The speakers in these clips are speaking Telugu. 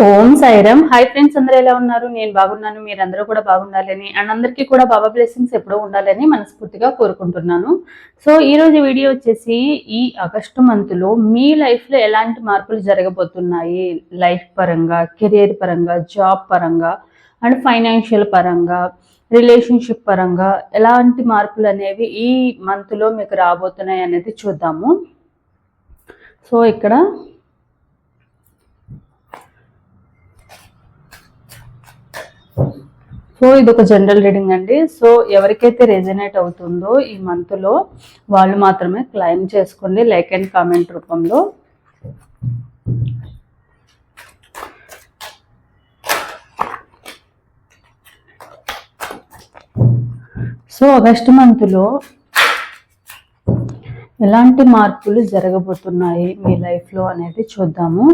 ఓం సాయిరామ్. హాయ్ ఫ్రెండ్స్, అందరూ ఎలా ఉన్నారు? నేను బాగున్నాను, మీరందరూ కూడా బాగుండాలని అండ్ అందరికీ కూడా బాబా బ్లెస్సింగ్స్ ఎప్పుడూ ఉండాలని మనస్ఫూర్తిగా కోరుకుంటున్నాను. సో ఈ రోజు వీడియో వచ్చేసి ఈ ఆగస్టు మంత్లో మీ లైఫ్లో ఎలాంటి మార్పులు జరగబోతున్నాయి, లైఫ్ పరంగా, కెరియర్ పరంగా, జాబ్ పరంగా అండ్ ఫైనాన్షియల్ పరంగా, రిలేషన్షిప్ పరంగా ఎలాంటి మార్పులు అనేవి ఈ మంత్లో మీకు రాబోతున్నాయి అనేది చూద్దాము. సో ఇక్కడ సో ఇది ఒక జనరల్ రీడింగ్ అండి. సో ఎవరికైతే రెజనేట్ అవుతుందో ఈ మంత్లో వాళ్ళు మాత్రమే క్లైమ్ చేసుకోండి లైక్ అండ్ కామెంట్ రూపంలో. సో ఆగస్టు మంత్లో ఎలాంటి మార్పులు జరగబోతున్నాయి మీ లైఫ్లో అనేది చూద్దాము.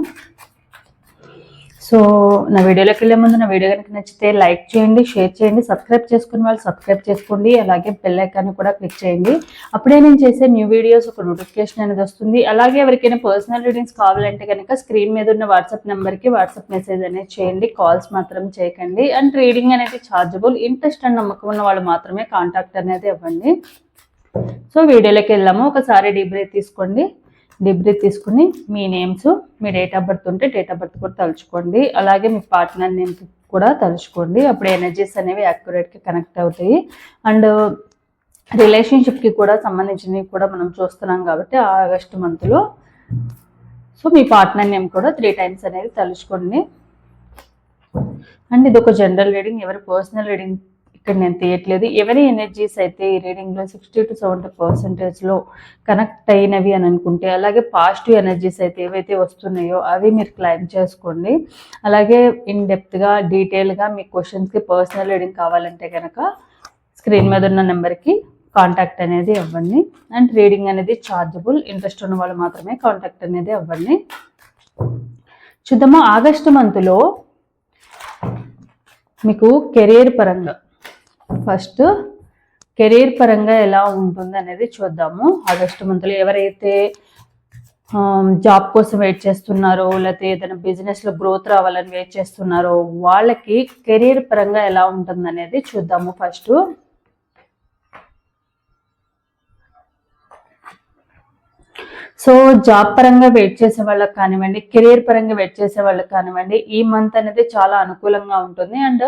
సో నా వీడియోలోకి వెళ్ళే ముందు నా వీడియో కనుక నచ్చితే లైక్ చేయండి, షేర్ చేయండి, సబ్స్క్రైబ్ చేసుకునే వాళ్ళు సబ్స్క్రైబ్ చేసుకోండి, అలాగే బెల్ ఐకాన్ కూడా క్లిక్ చేయండి. అప్పుడే నేను చేసే న్యూ వీడియోస్ ఒక నోటిఫికేషన్ అనేది వస్తుంది. అలాగే ఎవరికైనా పర్సనల్ రీడింగ్స్ కావాలంటే కనుక స్క్రీన్ మీద ఉన్న వాట్సాప్ నెంబర్కి వాట్సాప్ మెసేజ్ అనేది చేయండి, కాల్స్ మాత్రం చేయకండి. అండ్ రీడింగ్ అనేది ఛార్జబుల్. ఇంట్రెస్ట్ అండ్ నమ్మకం ఉన్న వాళ్ళు మాత్రమే కాంటాక్ట్ అనేది ఇవ్వండి. సో వీడియోలోకి వెళ్దాము. ఒకసారి డీప్ బ్రీత్ తీసుకోండి. డీప్ బ్రీత్ తీసుకుని మీ నేమ్స్, మీ డేట్ ఆఫ్ బర్త్ ఉంటే డేట్ ఆఫ్ బర్త్ కూడా తలుచుకోండి, అలాగే మీ పార్ట్నర్ నేమ్ కూడా తలుచుకోండి. అప్పుడు ఎనర్జీస్ అనేవి యాక్యురేట్గా కనెక్ట్ అవుతాయి. అండ్ రిలేషన్షిప్కి కూడా సంబంధించినవి కూడా మనం చూస్తున్నాం కాబట్టి ఆగస్టు మంత్లో. సో మీ పార్ట్నర్ నేమ్ కూడా 3 times అనేది తలుచుకోండి. అండ్ ఇది ఒక జనరల్ రీడింగ్, ఎవరి పర్సనల్ రీడింగ్ ఇక్కడ నేను తీయట్లేదు. ఎవరి ఎనర్జీస్ అయితే ఈ రీడింగ్లో 60 to 70% కనెక్ట్ అయినవి అని అనుకుంటే, అలాగే పాజిటివ్ ఎనర్జీస్ అయితే ఏవైతే వస్తున్నాయో అవి మీరు క్లైమ్ చేసుకోండి. అలాగే ఇన్ డెప్త్గా డీటెయిల్గా మీ క్వశ్చన్స్కి పర్సనల్ రీడింగ్ కావాలంటే కనుక స్క్రీన్ మీద ఉన్న నెంబర్కి కాంటాక్ట్ అనేది అవ్వండి. అండ్ రీడింగ్ అనేది ఛార్జబుల్. ఇంట్రెస్ట్ ఉన్న వాళ్ళు మాత్రమే కాంటాక్ట్ అనేది అవ్వండి. చూద్దాము ఆగస్టు మంత్లో మీకు కెరీర్ పరంగా, ఫస్ట్ కెరీర్ పరంగా ఎలా ఉంటుంది అనేది చూద్దాము. ఆగస్టు మంత్లో ఎవరైతే జాబ్ కోసం వెయిట్ చేస్తున్నారో, లేకపోతే ఏదైనా బిజినెస్లో గ్రోత్ రావాలని వెయిట్ చేస్తున్నారో వాళ్ళకి కెరీర్ పరంగా ఎలా ఉంటుంది అనేది చూద్దాము. ఫస్ట్ సో జాబ్ పరంగా వెయిట్ చేసే వాళ్ళకి కానివ్వండి, కెరీర్ పరంగా వెయిట్ చేసే వాళ్ళకి కానివ్వండి, ఈ మంత్ అనేది చాలా అనుకూలంగా ఉంటుంది. అండ్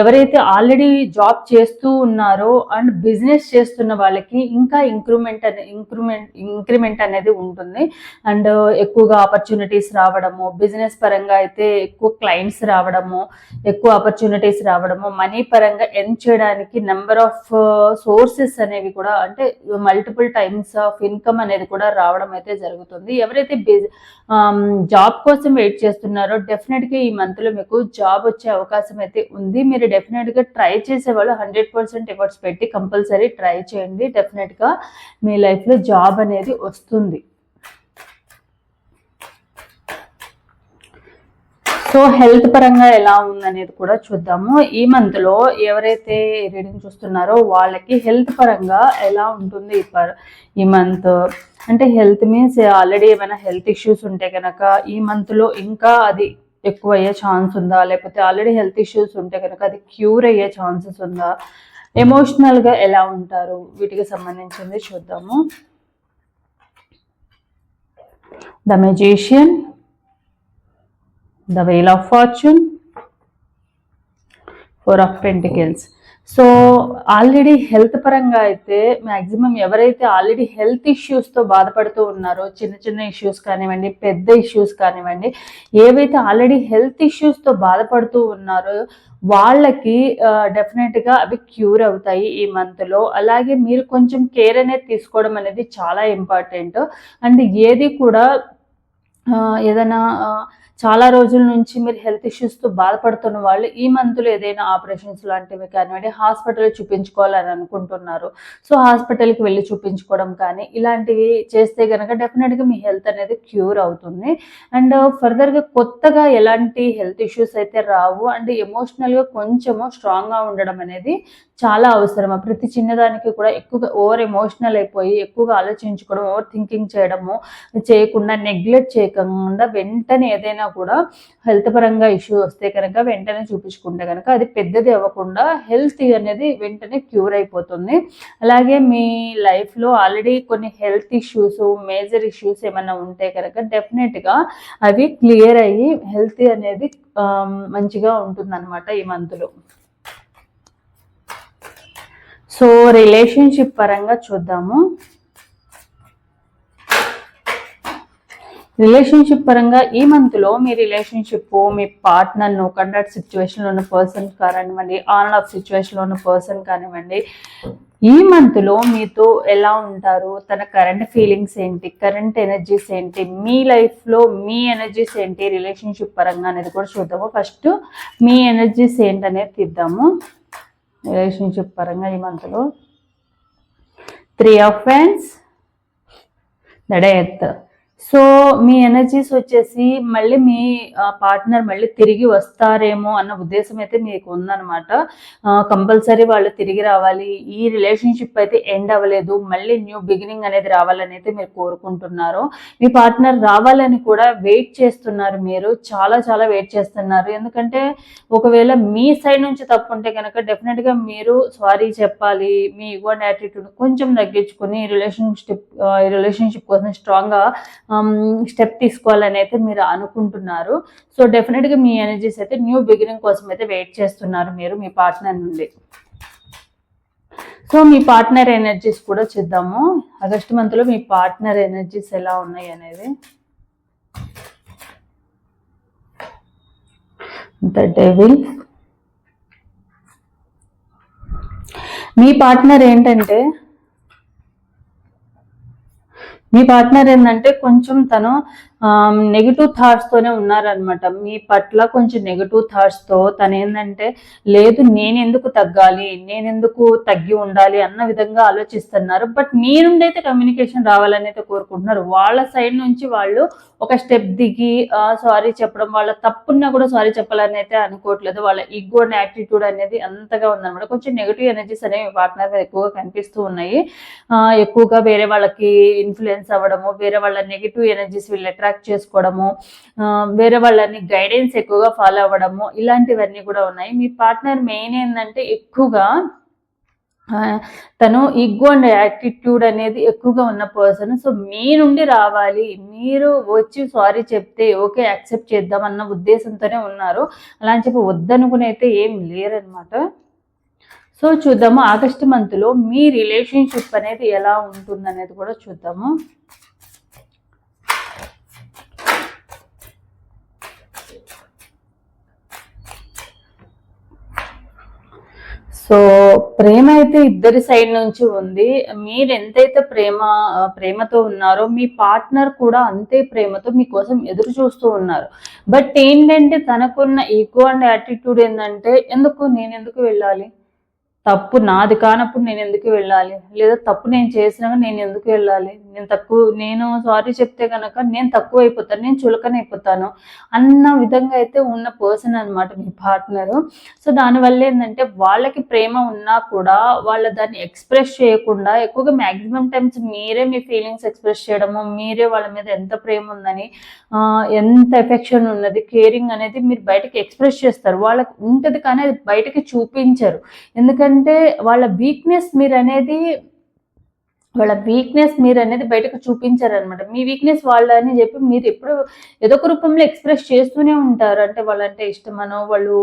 ఎవరైతే ఆల్రెడీ జాబ్ చేస్తూ ఉన్నారో అండ్ బిజినెస్ చేస్తున్న వాళ్ళకి ఇంకా ఇంక్రిమెంట్ అనేది ఉంటుంది. అండ్ ఎక్కువగా ఆపర్చునిటీస్ రావడము, బిజినెస్ పరంగా అయితే ఎక్కువ క్లయింట్స్ రావడము, ఎక్కువ ఆపర్చునిటీస్ రావడము, మనీ పరంగా ఎర్న్ చేయడానికి నెంబర్ ఆఫ్ సోర్సెస్ అనేవి కూడా, అంటే మల్టిపుల్ టైమ్స్ ఆఫ్ ఇన్కమ్ అనేది కూడా రావడం అయితే జరుగుతుంది. ఎవరైతే జాబ్ కోసం వెయిట్ చేస్తున్నారో డెఫినెట్గా ఈ మంత్లో మీకు జాబ్ వచ్చే అవకాశం అయితే ఉంది. మీరు డెఫినెట్గా ట్రై చేసేవాళ్ళు 100% ఎఫర్ట్స్ పెట్టి కంపల్సరీ ట్రై చేయండి. డెఫినెట్గా మీ లైఫ్లో జాబ్ అనేది వస్తుంది. సో హెల్త్ పరంగా ఎలా ఉందనేది కూడా చూద్దాము. ఈ మంత్లో ఎవరైతే రీడింగ్ చూస్తున్నారో వాళ్ళకి హెల్త్ పరంగా ఎలా ఉంటుంది ఈ మంత్. అంటే హెల్త్ మీన్స్ ఆల్రెడీ ఏమైనా హెల్త్ ఇష్యూస్ ఉంటే కనుక ఈ మంత్లో ఇంకా అది ఎక్కువ అయ్యే ఛాన్స్ ఉందా, లేకపోతే ఆల్రెడీ హెల్త్ ఇష్యూస్ ఉంటే కనుక అది క్యూర్ అయ్యే ఛాన్సెస్ ఉందా, ఎమోషనల్గా ఎలా ఉంటారు, వీటికి సంబంధించింది చూద్దాము. The magician, the wheel of fortune, 4 of pentacles. So already health పరంగా అయితే మ్యాక్సిమం ఎవరైతే ఆల్రెడీ హెల్త్ ఇష్యూస్తో బాధపడుతూ ఉన్నారో, చిన్న చిన్న ఇష్యూస్ కానివ్వండి, పెద్ద ఇష్యూస్ కానివ్వండి, ఏవైతే ఆల్రెడీ హెల్త్ ఇష్యూస్తో బాధపడుతూ ఉన్నారో వాళ్ళకి డెఫినెట్గా అవి క్యూర్ అవుతాయి ఈ మంత్లో. అలాగే మీరు కొంచెం కేర్ అనేది తీసుకోవడం అనేది చాలా ఇంపార్టెంట్. అండ్ ఏది కూడా ఏదైనా చాలా రోజుల నుంచి మీరు హెల్త్ ఇష్యూస్తో బాధపడుతున్న వాళ్ళు ఈ మంత్లో ఏదైనా ఆపరేషన్స్ లాంటివి కానివ్వండి, హాస్పిటల్ చూపించుకోవాలని అనుకుంటున్నారు. సో హాస్పిటల్కి వెళ్ళి చూపించుకోవడం కానీ ఇలాంటివి చేస్తే కనుక డెఫినెట్గా మీ హెల్త్ అనేది క్యూర్ అవుతుంది. అండ్ ఫర్దర్గా కొత్తగా ఎలాంటి హెల్త్ ఇష్యూస్ అయితే రావు. అండ్ ఎమోషనల్గా కొంచెము స్ట్రాంగ్గా ఉండడం అనేది చాలా అవసరం. ప్రతి చిన్నదానికి కూడా ఎక్కువగా ఓవర్ ఎమోషనల్ అయిపోయి ఎక్కువగా ఆలోచించుకోవడం, ఓవర్ థింకింగ్ చేయడము చేయకుండా నెగ్లెక్ట్ చేయకుండా చేయకుండా వెంటనే ఏదైనా కూడా హెల్త్ పరంగా ఇష్యూ వస్తే కనుక వెంటనే చూపించుకుంటే కనుక అది పెద్దది అవ్వకుండా హెల్త్ అనేది వెంటనే క్యూర్ అయిపోతుంది. అలాగే మీ లైఫ్లో ఆల్రెడీ కొన్ని హెల్త్ ఇష్యూస్, మేజర్ ఇష్యూస్ ఏమైనా ఉంటే కనుక డెఫినెట్గా అవి క్లియర్ అయ్యి హెల్త్ అనేది మంచిగా ఉంటుందన్నమాట ఈ మంత్లో. సో రిలేషన్షిప్ పరంగా చూద్దాము. రిలేషన్షిప్ పరంగా ఈ మంత్లో మీ రిలేషన్షిప్, మీ పార్ట్నర్ను కండక్ట్ సిచ్యువేషన్లో ఉన్న పర్సన్ కానివ్వండి, ఆన్ అండ్ ఆఫ్ సిచ్యువేషన్లో ఉన్న పర్సన్ కానివ్వండి, ఈ మంత్లో మీతో ఎలా ఉంటారు, తన కరెంట్ ఫీలింగ్స్ ఏంటి, కరెంట్ ఎనర్జీస్ ఏంటి, మీ లైఫ్లో మీ ఎనర్జీస్ ఏంటి రిలేషన్షిప్ పరంగా అనేది కూడా చూద్దాము. ఫస్ట్ మీ ఎనర్జీస్ ఏంటనేది తీద్దాము. రిలేషన్షిప్ పరంగా ఈ మంత్లో 3 of Wands, the Death. So me energies వచ్చేసి మళ్ళీ మీ పార్ట్నర్ మళ్ళీ తిరిగి వస్తారేమో అన్న ఉద్దేశం అయితే మీకు ఉందన్నమాట. కంపల్సరీ వాళ్ళు తిరిగి రావాలి, ఈ రిలేషన్షిప్ అయితే ఎండ్ అవ్వలేదు, మళ్ళీ న్యూ బిగినింగ్ అనేది రావాలని అయితే మీరు కోరుకుంటున్నారు. మీ పార్ట్నర్ రావాలని కూడా వెయిట్ చేస్తున్నారు, మీరు చాలా చాలా వెయిట్ చేస్తున్నారు. ఎందుకంటే ఒకవేళ మీ సైడ్ నుంచి తప్పు ఉంటే కనుక డెఫినెట్గా మీరు సారీ చెప్పాలి, మీ ఈగో అండ్ యాటిట్యూడ్ కొంచెం తగ్గించుకొని రిలేషన్షిప్ కోసం స్ట్రాంగ్గా స్టెప్ తీసుకోవాలని అయితే మీరు అనుకుంటున్నారు. సో డెఫినెట్గా మీ ఎనర్జీస్ అయితే న్యూ బిగినింగ్ కోసం అయితే వెయిట్ చేస్తున్నారు మీరు మీ పార్ట్నర్ నుండి. సో మీ పార్ట్నర్ ఎనర్జీస్ కూడా చూద్దాము. ఆగస్టు మంత్లో మీ పార్ట్నర్ ఎనర్జీస్ ఎలా ఉన్నాయి అనేది. The devil. మీ పార్ట్నర్ ఏంటంటే కొంచెం తను నెగిటివ్ థాట్స్తోనే ఉన్నారనమాట. మీ పట్ల కొంచెం నెగిటివ్ థాట్స్తో తను ఏంటంటే లేదు నేనెందుకు తగ్గాలి, నేనెందుకు తగ్గి ఉండాలి అన్న విధంగా ఆలోచిస్తున్నారు. బట్ మీ నుండి అయితే కమ్యూనికేషన్ రావాలని అయితే కోరుకుంటున్నారు. వాళ్ళ సైడ్ నుంచి వాళ్ళు ఒక స్టెప్ దిగి సారీ చెప్పడం, వాళ్ళ తప్పున్నా కూడా సారీ చెప్పాలని అయితే అనుకోవట్లేదు. వాళ్ళ ఈగో అండ్ యాటిట్యూడ్ అనేది అంతగా ఉందన్నమాట. కొంచెం నెగిటివ్ ఎనర్జీస్ అనేవి మీ పార్ట్నర్ మీద ఎక్కువగా కనిపిస్తూ ఉన్నాయి. ఎక్కువగా వేరే వాళ్ళకి ఇన్ఫ్లుయెన్స్ అవ్వడము, వేరే వాళ్ళ నెగిటివ్ ఎనర్జీస్ వీళ్ళు అట్రాక్ట్ చేసుకోవడము, వేరే వాళ్ళని గైడెన్స్ ఎక్కువగా ఫాలో అవ్వడము, ఇలాంటివన్నీ కూడా ఉన్నాయి. మీ పార్ట్నర్ మెయిన్ ఏంటంటే ఎక్కువగా తను ఈగో అండ్ యాటిట్యూడ్ అనేది ఎక్కువగా ఉన్న పర్సన్. సో మీ నుండి రావాలి, మీరు వచ్చి సారీ చెప్తే ఓకే యాక్సెప్ట్ చేద్దాం అన్న ఉద్దేశంతోనే ఉన్నారు. అలా అని చెప్పి వద్దనుకుని అయితే ఏం లేరనమాట. సో చూద్దాము ఆగస్టు మంత్లో మీ రిలేషన్షిప్ అనేది ఎలా ఉంటుంది అనేది కూడా చూద్దాము. సో ప్రేమ అయితే ఇద్దరి సైడ్ నుంచి ఉంది. మీరు ఎంతైతే ప్రేమతో ఉన్నారో మీ పార్ట్నర్ కూడా అంతే ప్రేమతో మీకోసం ఎదురు చూస్తూ ఉన్నారు. బట్ ఏంటంటే తనకున్న ఈగో అండ్ యాటిట్యూడ్ ఏంటంటే నేను ఎందుకు వెళ్ళాలి, తప్పు నాది కానప్పుడు నేను ఎందుకు వెళ్ళాలి, లేదా తప్పు నేను చేసినా నేను ఎందుకు వెళ్ళాలి, నేను సారీ చెప్తే కనుక నేను తక్కువ అయిపోతాను, నేను చులకనైపోతాను అన్న విధంగా అయితే ఉన్న పర్సన్ అనమాట మీ పార్ట్నరు. సో దానివల్ల ఏంటంటే వాళ్ళకి ప్రేమ ఉన్నా కూడా వాళ్ళ దాన్ని ఎక్స్ప్రెస్ చేయకుండా ఎక్కువగా మ్యాక్సిమం టైమ్స్ మీరే మీ ఫీలింగ్స్ ఎక్స్ప్రెస్ చేయడము, మీరే వాళ్ళ మీద ఎంత ప్రేమ ఉందని, ఎంత ఎఫెక్షన్ ఉన్నది, కేరింగ్ అనేది మీరు బయటకి ఎక్స్ప్రెస్ చేస్తారు. వాళ్ళకి ఉంటుంది కానీ అది బయటకి చూపించరు. ఎందుకంటే వాళ్ళ వీక్నెస్ మీరు అనేది బయటకు చూపించారనమాట. మీ వీక్నెస్ వాళ్ళని చెప్పి మీరు ఎప్పుడు ఏదో ఒక రూపంలో ఎక్స్ప్రెస్ చేస్తూనే ఉంటారు. అంటే వాళ్ళంటే ఇష్టమనో, వాళ్ళు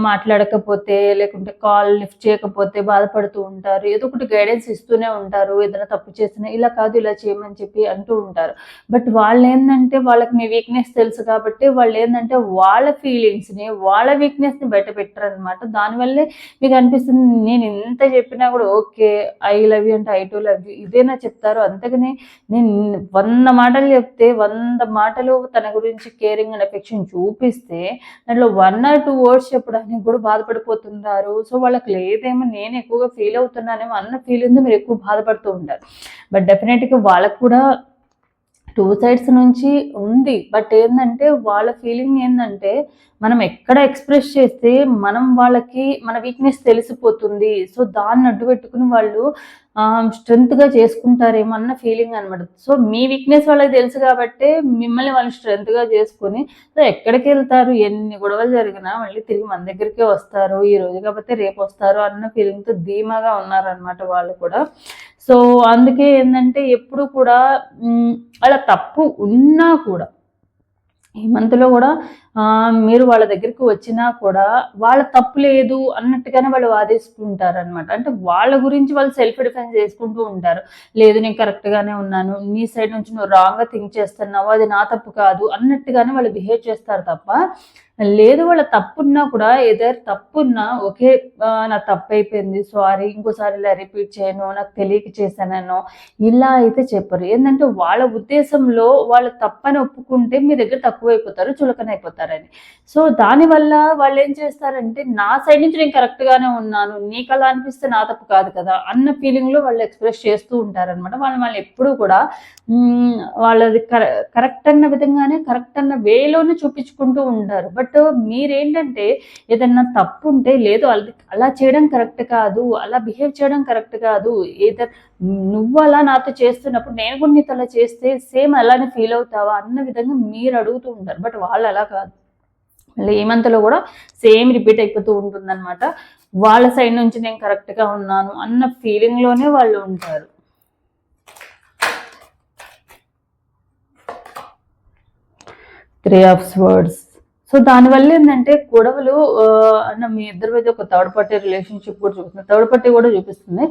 మాట్లాడకపోతే లేకుంటే కాల్ లిఫ్ట్ చేయకపోతే బాధపడుతూ ఉంటారు, ఏదో ఒకటి గైడెన్స్ ఇస్తూనే ఉంటారు, ఏదైనా తప్పు చేసినా ఇలా కాదు ఇలా చేయమని చెప్పి అంటూ ఉంటారు. బట్ వాళ్ళు ఏంటంటే వాళ్ళకి మీ వీక్నెస్ తెలుసు కాబట్టి వాళ్ళు ఏంటంటే వాళ్ళ ఫీలింగ్స్ని, వాళ్ళ వీక్నెస్ని బయట పెట్టారనమాట. దానివల్లే మీకు అనిపిస్తుంది నేను ఎంత చెప్పినా కూడా ఓకే ఐ లవ్ యూ అంటే ఐ టు లవ్ యూ ఇదేనా చెప్తారు. అంతగానే నేను 100 మాటలు చెప్తే 100 మాటలు తన గురించి కేరింగ్ అండ్ ఎఫెక్షన్ చూపిస్తే దాంట్లో 1 or 2 వర్డ్స్ చెప్పడానికి కూడా బాధపడిపోతున్నారు. సో వాళ్ళకి లేదేమో నేను ఎక్కువగా ఫీల్ అవుతున్నానేమో అన్న ఫీలింగ్ మీరు ఎక్కువ బాధపడుతూ ఉంటారు. బట్ డెఫినెట్గా వాళ్ళకు కూడా టూ సైడ్స్ నుంచి ఉంది. బట్ ఏంటంటే వాళ్ళ ఫీలింగ్ ఏంటంటే మనం ఎక్కడ ఎక్స్ప్రెస్ చేస్తే వాళ్ళకి మన వీక్నెస్ తెలిసిపోతుంది. సో దాన్ని అడ్డు పెట్టుకుని వాళ్ళు స్ట్రెంగ్త్గా చేసుకుంటారేమో అన్న ఫీలింగ్ అనమాట. సో మీ వీక్నెస్ వాళ్ళకి తెలుసు కాబట్టి మిమ్మల్ని వాళ్ళు స్ట్రెంగ్త్గా చేసుకుని సో ఎక్కడికి వెళ్తారు, ఎన్ని గొడవలు జరిగినా మళ్ళీ తిరిగి మన దగ్గరికే వస్తారు, ఈ రోజు కాకపోతే రేపు వస్తారు అన్న ఫీలింగ్తో ధీమాగా ఉన్నారనమాట వాళ్ళు కూడా. సో అందుకే ఏంటంటే ఎప్పుడు కూడా వాళ్ళ తప్పు ఉన్నా కూడా ఈ మంత్లో కూడా మీరు వాళ్ళ దగ్గరికి వచ్చినా కూడా వాళ్ళ తప్పు లేదు అన్నట్టుగానే వాళ్ళు వాదిస్తుంటారు అనమాట. అంటే వాళ్ళ గురించి వాళ్ళు సెల్ఫ్ డిఫెన్స్ చేసుకుంటూ ఉంటారు. లేదు నేను కరెక్ట్గానే ఉన్నాను, నీ సైడ్ నుంచి నువ్వు రాంగ్గా థింక్ చేస్తున్నావు, అది నా తప్పు కాదు అన్నట్టుగానే వాళ్ళు బిహేవ్ చేస్తారు తప్ప లేదు వాళ్ళ తప్పున్నా కూడా ఏదైనా తప్పున్నా ఓకే నా తప్పు అయిపోయింది, సారీ, ఇంకోసారి ఇలా రిపీట్ చేయను, నాకు తెలియక చేశానో ఇలా అయితే చెప్పరు. ఏంటంటే వాళ్ళ ఉద్దేశంలో వాళ్ళ తప్పని ఒప్పుకుంటే మీ దగ్గర తక్కువైపోతారు, చులకనైపోతారని. సో దానివల్ల వాళ్ళు ఏం చేస్తారంటే నా సైడ్ నుంచి నేను కరెక్ట్గానే ఉన్నాను, నీకు అలా అనిపిస్తే నా తప్పు కాదు కదా అన్న ఫీలింగ్లో వాళ్ళు ఎక్స్ప్రెస్ చేస్తూ ఉంటారనమాట. వాళ్ళు ఎప్పుడూ కూడా వాళ్ళది కరెక్ట్ అన్న విధంగానే కరెక్ట్ అన్న వేలోనే చూపించుకుంటూ ఉంటారు. బట్ మీరేంటంటే ఏదన్నా తప్పు ఉంటే లేదు అలా చేయడం కరెక్ట్ కాదు, అలా బిహేవ్ చేయడం కరెక్ట్ కాదు, నువ్వు అలా నాతో చేస్తున్నప్పుడు నేను కూడా నీతో అలా చేస్తే సేమ్ అలానే ఫీల్ అవుతావా అన్న విధంగా మీరు అడుగుతూ ఉంటారు. బట్ వాళ్ళు అలా కాదు, మళ్ళీ ఏమంతలో కూడా సేమ్ రిపీట్ అయిపోతూ ఉంటుందన్నమాట. వాళ్ళ సైడ్ నుంచి నేను కరెక్ట్గా ఉన్నాను అన్న ఫీలింగ్లోనే వాళ్ళు ఉంటారు. Three of swords. సో దానివల్ల ఏంటంటే గొడవలు మీ ఇద్దరి మీద ఒక థర్డ్ పార్టీ రిలేషన్షిప్ కూడా చూపిస్తుంది, థర్డ్ పార్టీ కూడా చూపిస్తుంది.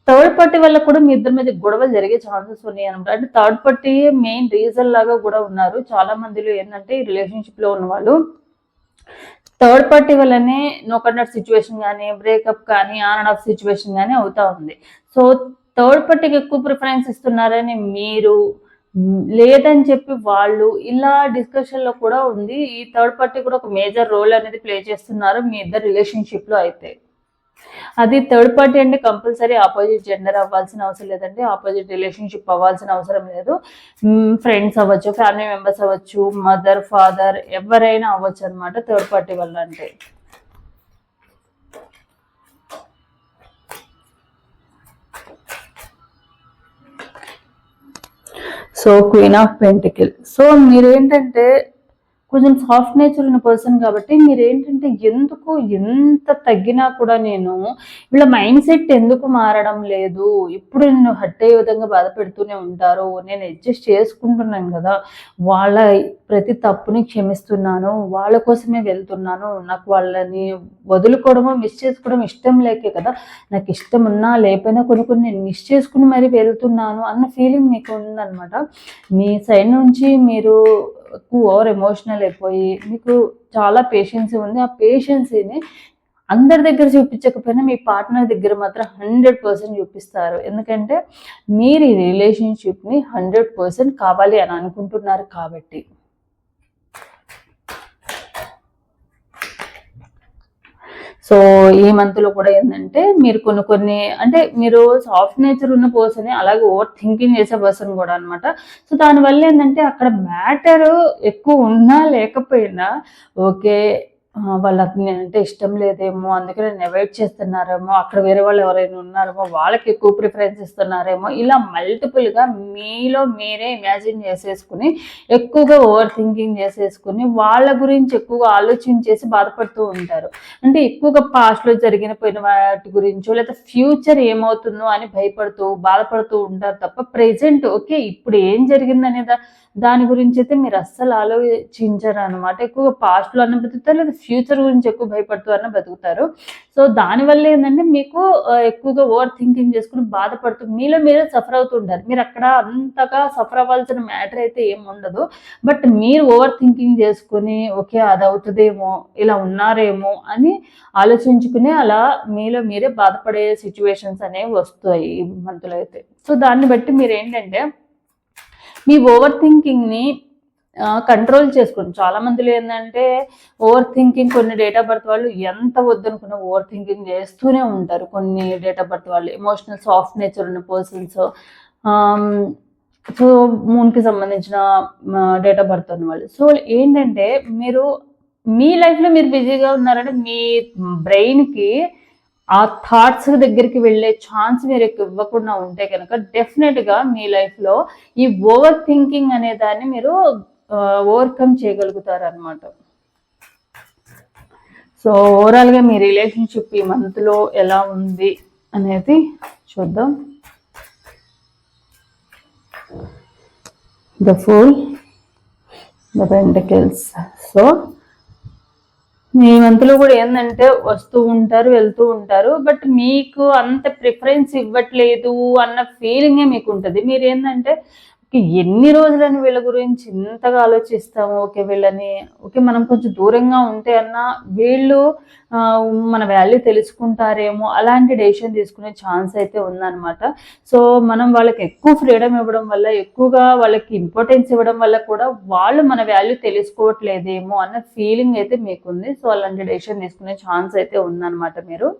థర్డ్ పార్టీ వల్ల కూడా మీ ఇద్దరి మీద గొడవలు జరిగే ఛాన్సెస్ ఉన్నాయి అనమాట. అంటే థర్డ్ పార్టీ మెయిన్ రీజన్ లాగా కూడా ఉన్నారు చాలా మందిలో. ఏంటంటే ఈ రిలేషన్షిప్ లో ఉన్న వాళ్ళు థర్డ్ పార్టీ వల్లనే నో కండక్ట్ సిచ్యువేషన్ కానీ, బ్రేకప్ కానీ, ఆన్ అండ్ ఆఫ్ సిచ్యువేషన్ కానీ అవుతా ఉంది. సో థర్డ్ పార్టీకి ఎక్కువ ప్రిఫరెన్స్ ఇస్తున్నారని మీరు, లేదని చెప్పి వాళ్ళు, ఇలా డిస్కషన్ లో కూడా ఉంది. ఈ థర్డ్ పార్టీ కూడా ఒక మేజర్ రోల్ అనేది ప్లే చేస్తున్నారు మీ ఇద్దరు రిలేషన్షిప్ లో. అయితే అది థర్డ్ పార్టీ అంటే కంపల్సరీ ఆపోజిట్ జెండర్ అవ్వాల్సిన అవసరం లేదండి, ఆపోజిట్ రిలేషన్షిప్ అవ్వాల్సిన అవసరం లేదు. ఫ్రెండ్స్ అవ్వచ్చు, ఫ్యామిలీ మెంబర్స్ అవ్వచ్చు, మదర్, ఫాదర్, ఎవరైనా అవ్వచ్చు అనమాట థర్డ్ పార్టీ వల్ల. అంటే so queen of pentacle. So మీరేంటంటే కొంచెం సాఫ్ట్ నేచర్ ఉన్న పర్సన్ కాబట్టి మీరేంటంటే ఎందుకు ఎంత తగ్గినా కూడా నేను వీళ్ళ మైండ్ సెట్ ఎందుకు మారడం లేదు, ఇప్పుడు నేను హర్ట్ అయ్యే విధంగా బాధ పెడుతూనే ఉంటారు, నేను అడ్జస్ట్ చేసుకుంటున్నాను కదా, వాళ్ళ ప్రతి తప్పుని క్షమిస్తున్నాను, వాళ్ళ కోసమే వెళ్తున్నాను, నాకు వాళ్ళని వదులుకోవడమో మిస్ చేసుకోవడం ఇష్టం లేకే కదా, నాకు ఇష్టం ఉన్నా లేకపోయినా కొన్ని నేను మిస్ చేసుకుని మరీ వెళ్తున్నాను అన్న ఫీలింగ్ మీకు ఉందన్నమాట. మీ సైడ్ నుంచి మీరు ఓవర్ ఎమోషనల్ అయిపోయి మీకు చాలా పేషెన్సీ ఉంది. ఆ పేషెన్సీని అందరి దగ్గర చూపించకపోయినా మీ పార్ట్నర్ దగ్గర మాత్రం 100% చూపిస్తారు. ఎందుకంటే మీరు ఈ రిలేషన్షిప్ని 100% కావాలి అని అనుకుంటున్నారు కాబట్టి. సో ఈ మంత్లో కూడా ఏంటంటే మీరు కొన్ని అంటే మీరు సాఫ్ట్ నేచర్ ఉన్న పర్సన్, అలాగే ఓవర్ థింకింగ్ చేసే పర్సన్ కూడా అనమాట. సో దానివల్ల ఏంటంటే అక్కడ మ్యాటర్ ఎక్కువ ఉన్నా లేకపోయినా ఓకే వాళ్ళకి నేనంటే ఇష్టం లేదేమో, అందుకే నేను అవాయిడ్ చేస్తున్నారేమో, అక్కడ వేరే వాళ్ళు ఎవరైనా ఉన్నారేమో, వాళ్ళకి ఎక్కువ ప్రిఫరెన్స్ ఇస్తున్నారేమో, ఇలా మల్టిపుల్గా మీలో మీరే ఇమాజిన్ చేసేసుకుని ఎక్కువగా ఓవర్ థింకింగ్ చేసేసుకుని వాళ్ళ గురించి ఎక్కువగా ఆలోచించేసి బాధపడుతూ ఉంటారు. అంటే ఎక్కువగా పాస్ట్లో పోయిన వాటి గురించో లేదా ఫ్యూచర్ ఏమవుతుందో అని భయపడుతూ బాధపడుతూ ఉంటారు తప్ప ప్రెజెంట్ ఓకే ఇప్పుడు ఏం జరిగిందనే దాని గురించి అయితే మీరు అస్సలు ఆలోచించరు అనమాట. ఎక్కువగా పాస్ట్లో అన్న బతుకుతారు, లేదా ఫ్యూచర్ గురించి ఎక్కువ భయపడుతూ అన్న బతుకుతారు. సో దానివల్ల ఏంటంటే మీకు ఎక్కువగా ఓవర్ థింకింగ్ చేసుకుని బాధపడుతూ మీలో మీరే సఫర్ అవుతుంటారు. మీరు అక్కడ అంతగా సఫర్ అవ్వాల్సిన మ్యాటర్ అయితే ఏమి ఉండదు. బట్ మీరు ఓవర్ థింకింగ్ చేసుకుని ఓకే అది అవుతుందేమో, ఇలా ఉన్నారేమో అని ఆలోచించుకుని అలా మీలో మీరే బాధపడే సిచ్యువేషన్స్ అనేవి వస్తాయి ఈ మంత్లో అయితే. సో దాన్ని బట్టి మీరు ఏంటంటే మీ ఓవర్ థింకింగ్ని కంట్రోల్ చేసుకోండి. చాలా మందిలో ఏంటంటే ఓవర్ థింకింగ్, కొన్ని డేట్ ఆఫ్ బర్త్ వాళ్ళు ఎంత వద్దనుకున్న ఓవర్ థింకింగ్ చేస్తూనే ఉంటారు. కొన్ని డేట్ ఆఫ్ బర్త్ వాళ్ళు ఎమోషనల్ సాఫ్ట్ నేచర్ ఉన్న పర్సన్స్ సో మూన్కి సంబంధించిన డేట్ ఆఫ్ బర్త్ ఉన్న వాళ్ళు. సో ఏంటంటే మీరు మీ లైఫ్లో మీరు బిజీగా ఉన్నారంటే మీ బ్రెయిన్కి ఆ థాట్స్ దగ్గరికి వెళ్ళే ఛాన్స్ మీరు ఇవ్వకుండా ఉంటే కనుక డెఫినెట్గా మీ లైఫ్లో ఈ ఓవర్ థింకింగ్ అనే దాన్ని మీరు ఓవర్కమ్ చేయగలుగుతారు అనమాట. సో ఓవరాల్గా మీ రిలేషన్షిప్ ఈ మంత్లో ఎలా ఉంది అనేది చూద్దాం. The fool, the pentacles. So మీ మంత్లో కూడా ఏంటంటే వస్తూ ఉంటారు, వెళ్తూ ఉంటారు, బట్ మీకు అంత ప్రిఫరెన్స్ ఇవ్వట్లేదు అన్న ఫీలింగే మీకు ఉంటుంది. మీరు ఏంటంటే ఎన్ని రోజులని వీళ్ళ గురించి ఇంతగా ఆలోచిస్తాము, ఓకే వీళ్ళని ఓకే మనం కొంచెం దూరంగా ఉంటే అన్నా వీళ్ళు మన వాల్యూ తెలుసుకుంటారేమో అలాంటి డెసిషన్ తీసుకునే ఛాన్స్ అయితే ఉందన్నమాట. సో మనం వాళ్ళకి ఎక్కువ ఫ్రీడమ్ ఇవ్వడం వల్ల, ఎక్కువగా వాళ్ళకి ఇంపార్టెన్స్ ఇవ్వడం వల్ల కూడా వాళ్ళు మన వాల్యూ తెలుసుకోవట్లేదేమో అన్న ఫీలింగ్ అయితే మీకుంది. సో అలాంటి డెసిషన్ తీసుకునే ఛాన్స్ అయితే ఉందన్నమాట మీరు.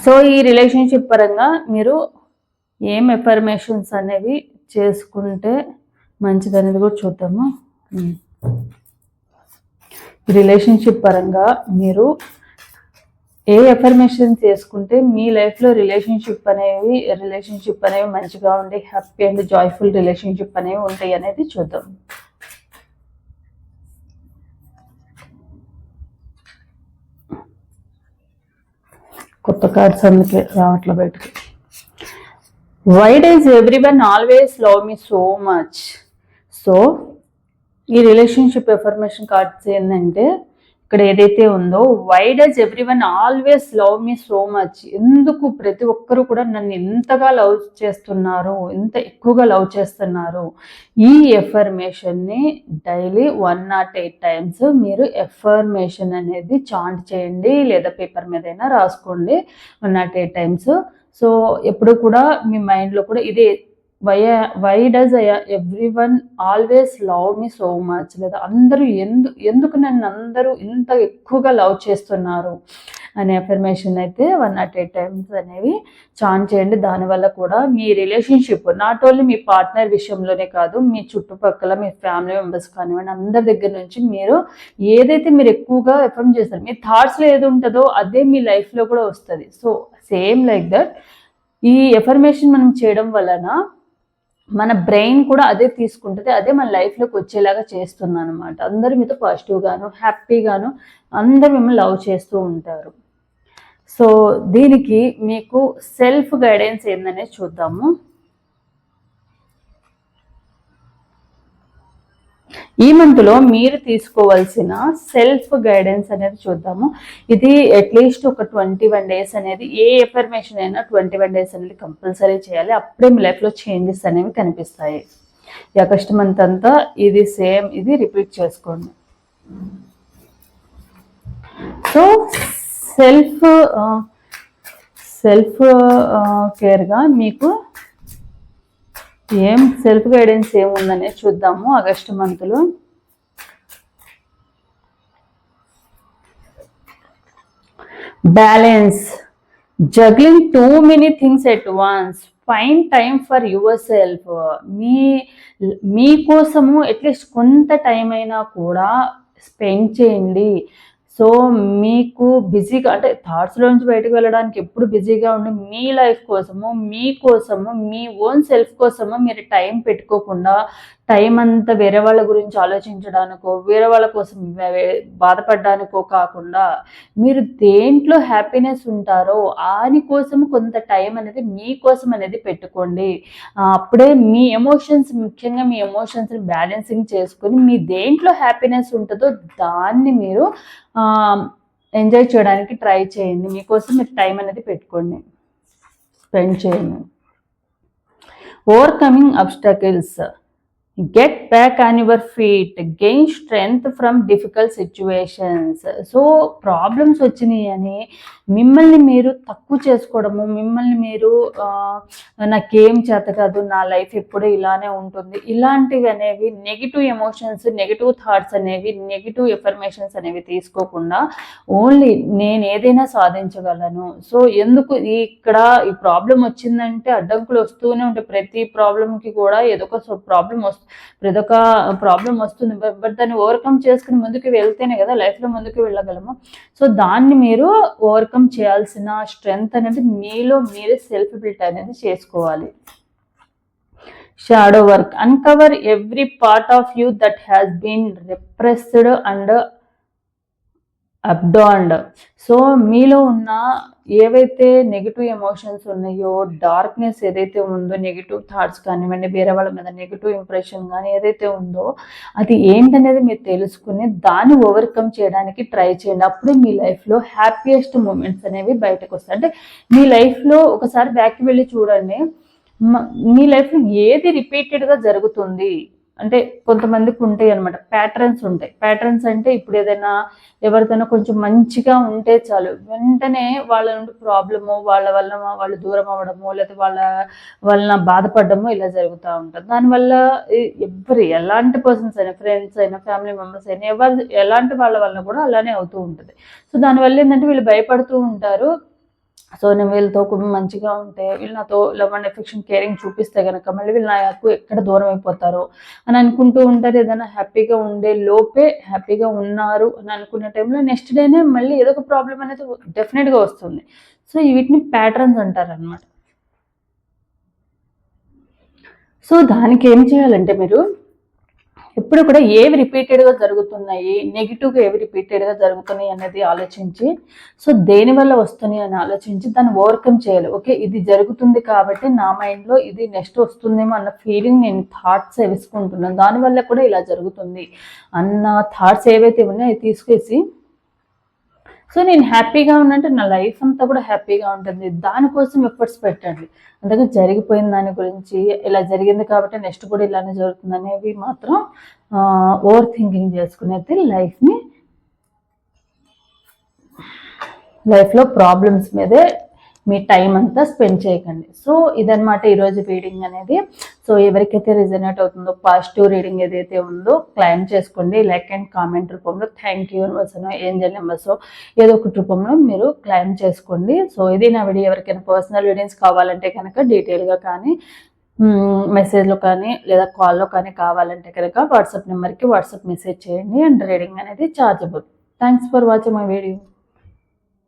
సో ఈ రిలేషన్షిప్ పరంగా మీరు ఏం ఎఫర్మేషన్స్ అనేవి చేసుకుంటే మంచిదనేది కూడా చూద్దాము. రిలేషన్షిప్ పరంగా మీరు ఏ ఎఫర్మేషన్ చేసుకుంటే మీ లైఫ్లో రిలేషన్షిప్ అనేవి మంచిగా ఉండి హ్యాపీ అండ్ జాయ్ఫుల్ రిలేషన్షిప్ అనేవి ఉంటాయి అనేది చూద్దాం. కొత్త కార్డ్స్ అందుకే రావట్లే బయటకు. Why does everyone always love me so much? So ఈ రిలేషన్షిప్ ఎఫర్మేషన్ కార్డ్స్ ఏంటంటే ఇక్కడ ఏదైతే ఉందో why does everyone always love me so much, ఎందుకు ప్రతి ఒక్కరు కూడా నన్ను ఎంతగా లవ్ చేస్తున్నారు, ఎంత ఎక్కువగా లవ్ చేస్తున్నారు. ఈ ఎఫర్మేషన్ని డైలీ 108 టైమ్స్ మీరు ఎఫర్మేషన్ అనేది చాంట్ చేయండి, లేదా పేపర్ మీద అయినా రాసుకోండి 108 టైమ్స్. సో ఎప్పుడు కూడా మీ మైండ్లో కూడా ఇదే why does everyone always love me so much, లేదా అందరూ ఎందుకు నన్ను అందరూ ఇంత ఎక్కువగా లవ్ చేస్తున్నారు అనే అఫర్మేషన్ అయితే 108 టైమ్స్ అనేవి చాంట్ చేయండి. దానివల్ల కూడా మీ రిలేషన్షిప్ నాట్ ఓన్లీ మీ పార్ట్నర్ విషయంలోనే కాదు, మీ చుట్టుపక్కల మీ ఫ్యామిలీ మెంబర్స్ కానివ్వండి అందరి దగ్గర నుంచి మీరు ఏదైతే మీరు ఎక్కువగా ఎఫర్మ్ చేస్తారు, మీ థాట్స్లో ఏది ఉంటుందో అదే మీ లైఫ్లో కూడా వస్తుంది. సో సేమ్ లైక్ దట్ ఈ ఎఫర్మేషన్ మనం చేయడం వలన మన బ్రెయిన్ కూడా అదే తీసుకుంటుంది, అదే మన లైఫ్లోకి వచ్చేలాగా చేస్తుంది అనమాట. అందరూ మీతో పాజిటివ్గాను హ్యాపీగాను అందరూ మిమ్మల్ని లవ్ చేస్తూ ఉంటారు. సో దీనికి మీకు సెల్ఫ్ గైడెన్స్ ఏందనేది చూద్దాము. ఈ మంత్లో మీరు తీసుకోవాల్సిన సెల్ఫ్ గైడెన్స్ అనేది చూద్దాము. ఇది అట్లీస్ట్ ఒక 21 డేస్ అనేది, ఏ ఎఫర్మేషన్ అయినా 21 డేస్ అనేది కంపల్సరీ చేయాలి. అప్పుడే మీ లైఫ్లో చేంజెస్ అనేవి కనిపిస్తాయి. ఈ ఆగస్ట్ మంత్ అంతా ఇది సేమ్ ఇది రిపీట్ చేసుకోండి. సో సెల్ఫ్ కేర్గా మీకు ఏం సెల్ఫ్ గైడెన్స్ ఏముందనేది చూద్దాము ఆగస్ట్ మంత్లో. Balance, juggling too many things at once, find time for yourself. మీకోసము అట్లీస్ట్ కొంత టైం అయినా కూడా స్పెండ్ చేయండి. సో మీకు బిజీగా అంటే థాట్స్లో నుంచి బయటకు వెళ్ళడానికి ఎప్పుడు బిజీగా ఉండి మీ లైఫ్ కోసము మీకోసము మీ ఓన్ సెల్ఫ్ కోసము మీరు టైం పెట్టుకోకుండా టైం అంతా వేరే వాళ్ళ గురించి ఆలోచించడానికో వేరే వాళ్ళ కోసం బాధపడడానికో కాకుండా మీరు దేంట్లో హ్యాపీనెస్ ఉంటారో దానికోసం కొంత టైం అనేది మీకోసం అనేది పెట్టుకోండి. అప్పుడే మీ ఎమోషన్స్, ముఖ్యంగా మీ ఎమోషన్స్ని బ్యాలెన్సింగ్ చేసుకొని మీ దేంట్లో హ్యాపీనెస్ ఉంటుందో దాన్ని మీరు ఎంజాయ్ చేయడానికి ట్రై చేయండి. మీకోసం మీరు టైం అనేది పెట్టుకోండి, స్పెండ్ చేయండి. Overcoming obstacles, get back on your feet, gain strength from difficult situations. So problems వచ్చినాయి అని మిమ్మల్ని మీరు తక్కువ చేసుకోవడము, మిమ్మల్ని మీరు నాకేం చేత కాదు, నా లైఫ్ ఎప్పుడూ ఇలానే ఉంటుంది, ఇలాంటివి అనేవి నెగిటివ్ ఎమోషన్స్, నెగిటివ్ థాట్స్ అనేవి, నెగిటివ్ ఇన్ఫర్మేషన్స్ అనేవి తీసుకోకుండా ఓన్లీ నేను ఏదైనా సాధించగలను. సో ఎందుకు ఇక్కడ ఈ ప్రాబ్లం వచ్చిందంటే అడ్డంకులు వస్తూనే ఉంటాయి. ప్రతి ప్రాబ్లంకి కూడా ఏదో ఒక ప్రాబ్లం వస్తుంది, ప్రతి ఒక్క ప్రాబ్లం వస్తుంది. బట్ దాన్ని ఓవర్కమ్ చేసుకుని ముందుకు వెళ్తేనే కదా లైఫ్లో ముందుకు వెళ్ళగలము. సో దాన్ని మీరు ఓవర్కమ్ చేయాల్సిన స్ట్రెంగ్త్ అనేది మీలో మీరే సెల్ఫ్ బిల్ట్ అనేది చేసుకోవాలి. Shadow work, uncover every part of you that has been repressed and abandoned. So మీలో ఉన్న ఏవైతే నెగిటివ్ ఎమోషన్స్ ఉన్నాయో, డార్క్నెస్ ఏదైతే ఉందో, నెగిటివ్ థాట్స్ కానివ్వండి, వేరే వాళ్ళ మీద నెగిటివ్ ఇంప్రెషన్ కానీ ఏదైతే ఉందో అది ఏంటనేది మీరు తెలుసుకుని దాన్ని ఓవర్కమ్ చేయడానికి ట్రై చేయండి. అప్పుడు మీ లైఫ్లో హ్యాపీయెస్ట్ మూమెంట్స్ అనేవి బయటకు వస్తాయి. అంటే మీ లైఫ్లో ఒకసారి బ్యాక్కి వెళ్ళి చూడండి, మీ లైఫ్లో ఏది రిపీటెడ్గా జరుగుతుంది అంటే కొంతమందికి ఉంటాయి అనమాట, ప్యాటర్న్స్ ఉంటాయి. ప్యాటర్న్స్ అంటే ఇప్పుడు ఏదైనా ఎవరికైనా కొంచెం మంచిగా ఉంటే చాలు వెంటనే వాళ్ళ నుండి ప్రాబ్లము, వాళ్ళ వల్ల వాళ్ళు దూరం అవ్వడము, లేదా వాళ్ళ బాధపడము ఇలా జరుగుతూ ఉంటుంది. దానివల్ల ఎలాంటి పర్సన్స్ అయినా, ఫ్రెండ్స్ అయినా, ఫ్యామిలీ మెంబర్స్ అయినా, ఎలాంటి వాళ్ళ వల్ల కూడా అలానే అవుతూ ఉంటుంది. సో దానివల్ల ఏంటంటే వీళ్ళు భయపడుతూ ఉంటారు. సో నేను వీళ్ళతో మంచిగా ఉంటే, వీళ్ళు నాతో లవ్ అండ్ ఎఫెక్షన్ కేరింగ్ చూపిస్తే కనుక మళ్ళీ వీళ్ళు నాకు ఎక్కడ దూరం అయిపోతారో అని అనుకుంటూ ఉంటారు. ఏదైనా హ్యాపీగా ఉండే లోపే హ్యాపీగా ఉన్నారు అని అనుకునే టైంలో నెక్స్ట్ డేనే మళ్ళీ ఏదో ఒక ప్రాబ్లం అనేది డెఫినెట్గా వస్తుంది. సో వీటిని ప్యాటర్న్స్ అంటారు అనమాట. సో దానికి ఏం చేయాలంటే మీరు ఎప్పుడు కూడా ఏవి రిపీటెడ్గా జరుగుతున్నాయి, నెగిటివ్గా ఏవి రిపీటెడ్గా జరుగుతున్నాయి అనేది ఆలోచించి, సో దేనివల్ల వస్తున్నాయి అని ఆలోచించి దాన్ని ఓవర్కమ్ చేయాలి. ఓకే, ఇది జరుగుతుంది కాబట్టి నా మైండ్లో ఇది నెక్స్ట్ వస్తుందేమో అన్న ఫీలింగ్, నేను థాట్స్ వేసుకుంటున్నాను, దానివల్ల కూడా ఇలా జరుగుతుంది అన్న థాట్స్ ఏవైతే ఉన్నాయో అవి తీసుకేసి, సో నేను హ్యాపీగా ఉన్నంటే నా లైఫ్ అంతా కూడా హ్యాపీగా ఉంటుంది, దానికోసం ఎఫర్ట్స్ పెట్టండి. అందుకే జరిగిపోయిన దాని గురించి ఇలా జరిగింది కాబట్టి నెక్స్ట్ కూడా ఇలానే జరుగుతుంది అనేవి మాత్రం ఓవర్ థింకింగ్ చేసుకునేది లైఫ్లో ప్రాబ్లమ్స్ మీదే మీ టైం అంతా స్పెండ్ చేయకండి. సో ఇదనమాట ఈరోజు రీడింగ్ అనేది. సో ఎవరికైతే రిజనేట్ అవుతుందో, పాజిటివ్ రీడింగ్ ఏదైతే ఉందో క్లైమ్ చేసుకోండి. లైక్ అండ్ కామెంట్ రూపంలో thank you universe Angel numbers ఏదో ఒకటి రూపంలో మీరు క్లైమ్ చేసుకోండి. సో ఇది నా వీడియో. ఎవరికైనా పర్సనల్ రీడింగ్స్ కావాలంటే కనుక డీటెయిల్గా కానీ మెసేజ్లో కానీ లేదా కాల్లో కానీ కావాలంటే కనుక వాట్సాప్ నెంబర్కి వాట్సాప్ మెసేజ్ చేయండి. అండ్ రీడింగ్ అనేది chargeable. Thanks for watching my video.